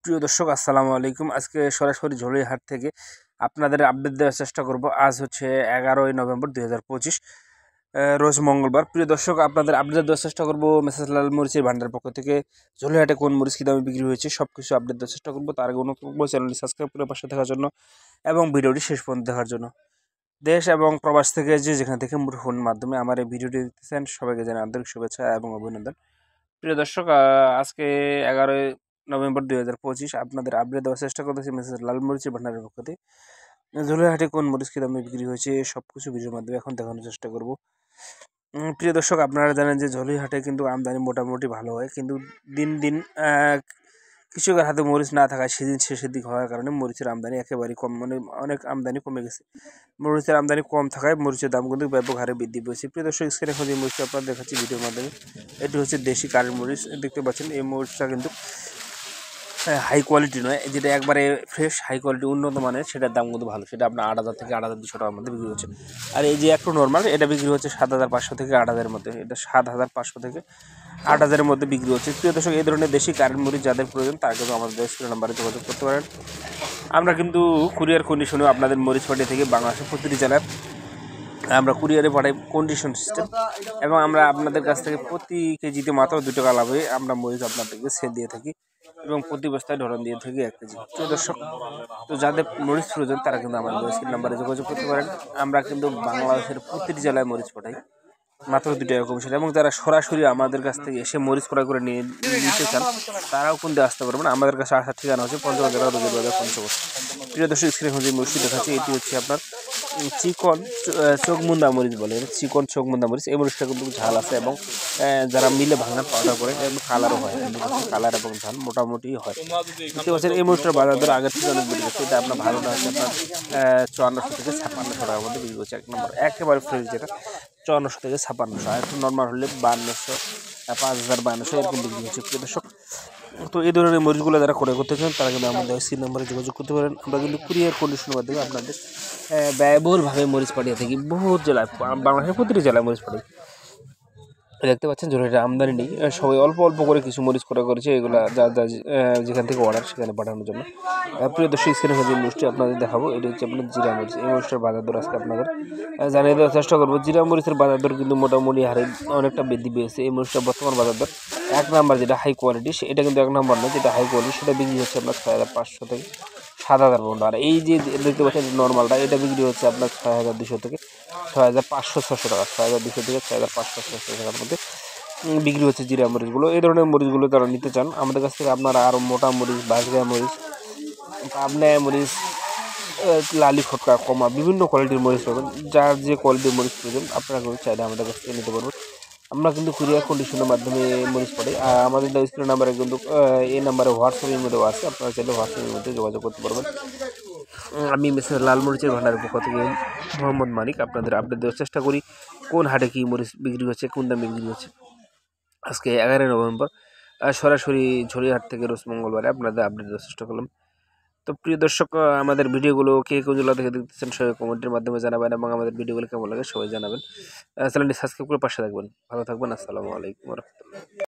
প্রিয় দর্শক আসসালামু আলাইকুম। আজকে সরাসরি ঝোলাইহাট থেকে আপনাদের আপডেট দেওয়ার চেষ্টা করব। আজ হচ্ছে 11ই নভেম্বর 2025 রোজ মঙ্গলবার। প্রিয় দর্শক আপনাদের আপডেট দেওয়ার চেষ্টা করব মেসাজ লাল মরিচের ভান্ডার পক্ষ থেকে ঝোলাইহাটে কোন মরিচ কী দামে বিক্রি হয়েছে সব কিছু আপডেট দেওয়ার চেষ্টা করব। তার আগে অনুরোধ করব চ্যানেলটি সাবস্ক্রাইব করে পাশে থাকার জন্য এবং ভিডিওটি শেষ পর্যন্ত দেখার জন্য। দেশ এবং প্রবাস থেকে যেখান থেকে ফোনের মাধ্যমে আমার এই ভিডিওটি দেখতেছেন সবাইকে জানাই আন্তরিক শুভেচ্ছা এবং অভিনন্দন। প্রিয় দর্শক আজকে 11ই নভেম্বর 2025 আপনাদের আপডেট দেওয়ার চেষ্টা করতেছি মেসেজ লাল মরিচের ভান্ডারের পক্ষ থেকে ঝোলাইহাটে কোন মরিচ কী দামে বিক্রি হয়েছে সব কিছু ভিডিওর মাধ্যমে এখন দেখানোর চেষ্টা করব। প্রিয় দর্শক আপনারা জানেন যে ঝোলাইহাটে কিন্তু আমদানি মোটামুটি ভালো হয়, কিন্তু দিন দিন কৃষকের হাতে মরিচ না থাকায় সেদিন শেষের দিক হওয়ার কারণে মরিচের আমদানি একেবারেই কম, মানে অনেক আমদানি কমে গেছে। মরিচের আমদানি কম থাকায় মরিচের দাম কিন্তু ব্যাপক হারে বৃদ্ধি পেয়েছে। প্রিয় দর্শক স্ক্রিনে এখন যে মরিচটা আপনারা দেখাচ্ছি ভিডিওর মাধ্যমে, এটি হচ্ছে দেশি কারের মরিচ। দেখতে পাচ্ছেন এই মরিচটা কিন্তু হাই কোয়ালিটি নয়, যেটা একবারে ফ্রেশ হাই কোয়ালিটি উন্নত মানের, সেটার দাম কিন্তু ভালো। সেটা আপনার 8,000 থেকে 8,200 টাকার মধ্যে বিক্রি হচ্ছে। আর এই যে একটু নর্মাল, এটা বিক্রি হচ্ছে 7,500 থেকে 8,000-এর মধ্যে। এটা 7,500 থেকে 8,000-এর মধ্যে বিক্রি হচ্ছে। প্রিয় দর্শক এই ধরনের দেশি কারেন্ট মরিচ যাদের প্রয়োজন তারা কিন্তু আমাদের স্ক্রিন নাম্বারে যোগাযোগ করতে পারেন। আমরা কিন্তু কুরিয়ার কন্ডিশনেও আপনাদের মরিচ পাঠিয়ে থেকে বাংলাদেশের প্রতিটি জেলার আমরা কুরিয়ারে পাঠাই কন্ডিশন সিস্টেম, এবং আমরা আপনাদের কাছ থেকে প্রতি কেজিতে মাত্র 2 টাকা লাভে আমরা মরিচ আপনাদেরকে সেল দিয়ে থাকি এবং প্রতি বস্তায় ধরন দিয়ে থাকি 1 কেজি। প্রিয় দর্শক, তো যাদের মরিচ প্রয়োজন তারা কিন্তু আমাদের স্ক্রিন নাম্বারে যোগাযোগ করতে পারেন। আমরা কিন্তু বাংলাদেশের প্রতিটি জেলায় মরিচ পাঠাই মাত্র 2 টাকা কমিশন, এবং যারা সরাসরি আমাদের কাছ থেকে এসে মরিচ ক্রয় করে নিতে চান তারাও কিন্তু আসতে পারবেন। আমাদের কাছে আসার ঠিকানা হচ্ছে পঞ্চগড় জেলা রোগীর বাজার পঞ্চগড়। প্রিয় দর্শক স্ক্রিনে যে মরিচটি দেখাচ্ছি এটি হচ্ছে আপনার চিকন চোখমুন্দা মরিচ বলে, চিকন চোখমুন্দা মরিচ। এই মরিচটা কিন্তু ঝাল আছে এবং যারা মিলে ভাঙা পাউডার করে এবং কালারও হয়, কালার এবং ঝাল মোটামুটি হয়। বুঝতে পারছেন এই মরিচটার বাজার দর আগের থেকে অনেক বেড়ে গেছে। এটা আপনার ভালোটা হচ্ছে আপনার 5400 থেকে 5600 টাকার মধ্যে বিক্রি করছে। 1 নম্বর একেবারে ফ্রেশ যেটা 5400 থেকে 5600, আর একটু নর্মাল হলে 5200, 5000-5200 এরকম বিক্রি হচ্ছে। প্রিয় দর্শক, তো এই ধরনের মরিচগুলো যারা ক্রয় করতে চান তারা কিন্তু আমাদের স্ক্রিন নাম্বারে যোগাযোগ করতে পারেন। আমরা কিন্তু কুরিয়ার কন্ডিশনের মাধ্যমে আপনাদের ব্যয়বহুলভাবে মরিচ পাঠিয়ে থাকি বহুত জেলায়, বাংলাদেশের প্রতিটি জেলায় মরিচ পাঠাই। দেখতে পাচ্ছেন ঝোলাইহাটে আমদানি নেই, সবাই অল্প অল্প করে কিছু মরিচ ক্রয় করেছে, এগুলো যা যা যেখান থেকে অর্ডার সেখানে পাঠানোর জন্য। প্রিয় দর্শক স্ক্রিনে যে মরিচটি আপনাদের দেখাবো এটি হচ্ছে আপনার জিরা মরিচ। এই মরিচটার বাজার দর আজকে আপনাদের জানিয়ে দেওয়ার চেষ্টা করবো। জিরা মরিচের বাজার দর কিন্তু মোটামুটি হারে অনেকটা বৃদ্ধি পেয়েছে। এই মরিচটার বর্তমান বাজার দর 1 নাম্বার যেটা হাই কোয়ালিটি, এটা কিন্তু 1 নাম্বার নয়, যেটা হাই কোয়ালিটি সেটা বিক্রি হচ্ছে আপনার 6,500 থেকে 7,000 পর্যন্ত। আর এই যে দেখতে পাচ্ছেন নর্মালটা, এটা বিক্রি হচ্ছে আপনার 6,200 থেকে 6,500-600 টাকা, 6,200 থেকে 6,500-600 টাকার মধ্যে বিক্রি হচ্ছে জিরা মরিচগুলো। এই ধরনের মরিচগুলো যারা নিতে চান আমাদের কাছ থেকে আপনারা আরও মোটা মরিচ, বাজরা মরিচ, পাবনা মরিচ, লালি ফটকা, কমা বিভিন্ন কোয়ালিটির মরিচ পাবেন। যার যে কোয়ালিটির মরিচ প্রয়োজন আপনারা কিন্তু চাইলে আমাদের কাছ থেকে নিতে পারবেন। আমরা কিন্তু কুরিয়ার কন্ডিশনের মাধ্যমে মরিচ পাঠাই। আর আমাদের স্ক্রিন নাম্বারে কিন্তু এই নাম্বারে হোয়াটসঅ্যাপের মধ্যেও আছে, আপনারা চাইলে হোয়াটসঅ্যাপের মধ্যে যোগাযোগ করতে পারবেন। আমি মেসেজ লাল মরিচের ভান্ডারের পক্ষ থেকে মোহাম্মদ মানিক আপনাদের আপডেট দেওয়ার চেষ্টা করি কোন হাটে কী মরিচ বিক্রি হচ্ছে, কোন দামে বিক্রি হচ্ছে। আজকে 11ই নভেম্বর সরাসরি ঝোলাইহাট থেকে রোজ মঙ্গলবারে আপনাদের আপডেট দেওয়ার চেষ্টা করলাম। তো প্রিয় দর্শক, আমাদের ভিডিওগুলো কে কোন জেলা থেকে দেখতেছেন সবাই কমেন্টের মাধ্যমে জানাবেন, এবং আমাদের ভিডিওগুলো কেমন লাগে সবাই জানাবেন। চ্যানেলটি সাবস্ক্রাইব করে পাশে থাকবেন। ভালো থাকবেন। আসসালামু আলাইকুম ওয়া রাহমাতুল্লাহ।